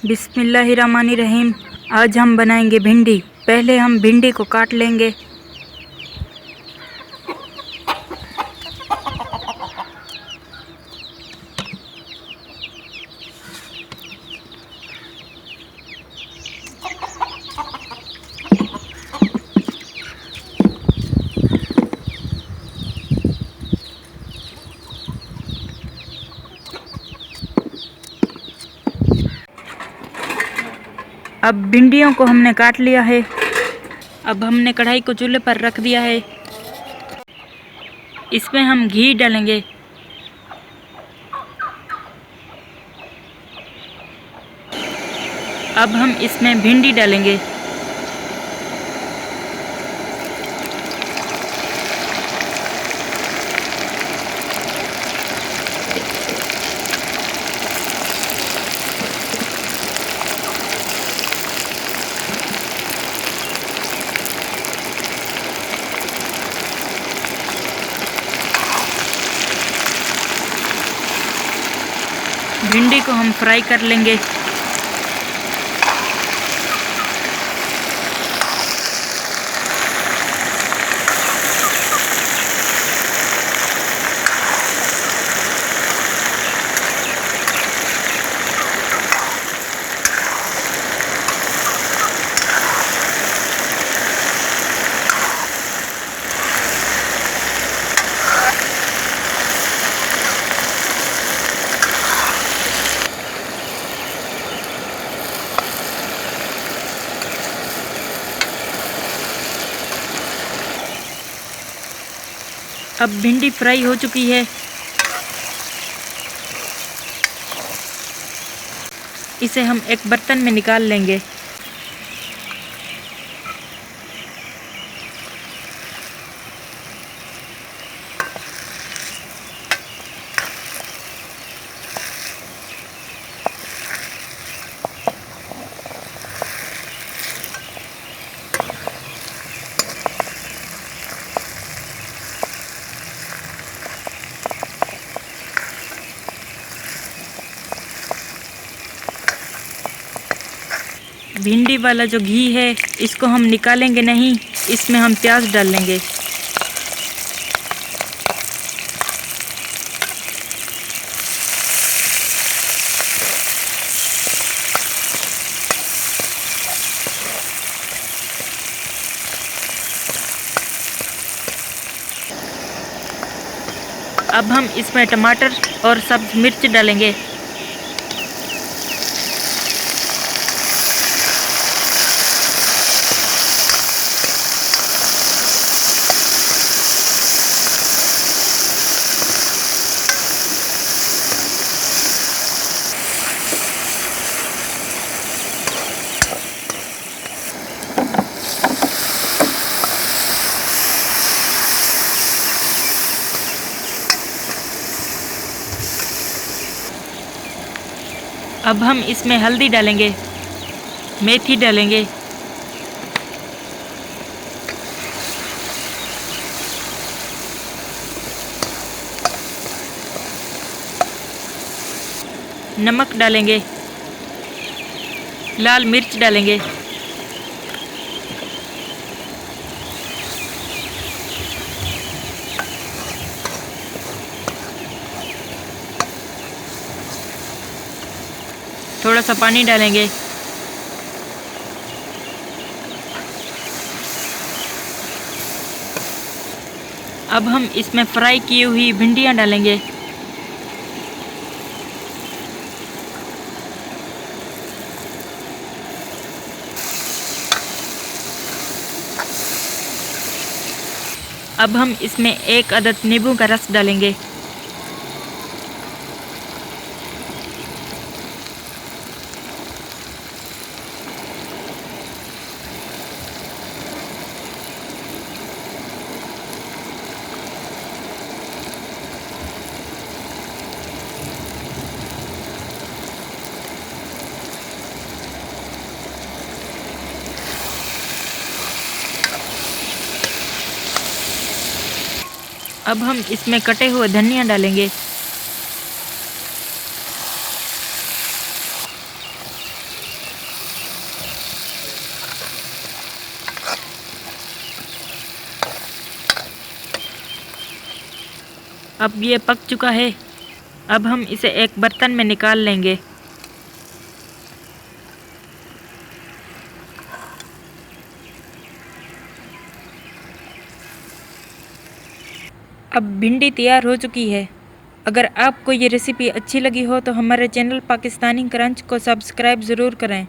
बिस्मिल्लाहिर्रहमानिर्रहीम। आज हम बनाएंगे भिंडी। पहले हम भिंडी को काट लेंगे। अब भिंडियों को हमने काट लिया है। अब हमने कढ़ाई को चूल्हे पर रख दिया है। इसमें हम घी डालेंगे। अब हम इसमें भिंडी डालेंगे। भिंडी को हम फ्राई कर लेंगे। अब भिंडी फ्राई हो चुकी है। इसे हम एक बर्तन में निकाल लेंगे। भिंडी वाला जो घी है इसको हम निकालेंगे नहीं, इसमें हम प्याज डाल लेंगे। अब हम इसमें टमाटर और सब्ज मिर्च डालेंगे। अब हम इसमें हल्दी डालेंगे, मेथी डालेंगे, नमक डालेंगे, लाल मिर्च डालेंगे, थोड़ा सा पानी डालेंगे। अब हम इसमें फ्राई की हुई भिंडियाँ डालेंगे। अब हम इसमें एक अदद नींबू का रस डालेंगे। अब हम इसमें कटे हुए धनिया डालेंगे। अब ये पक चुका है। अब हम इसे एक बर्तन में निकाल लेंगे। अब भिंडी तैयार हो चुकी है। अगर आपको ये रेसिपी अच्छी लगी हो तो हमारे चैनल पाकिस्तानी क्रंच को सब्सक्राइब ज़रूर करें।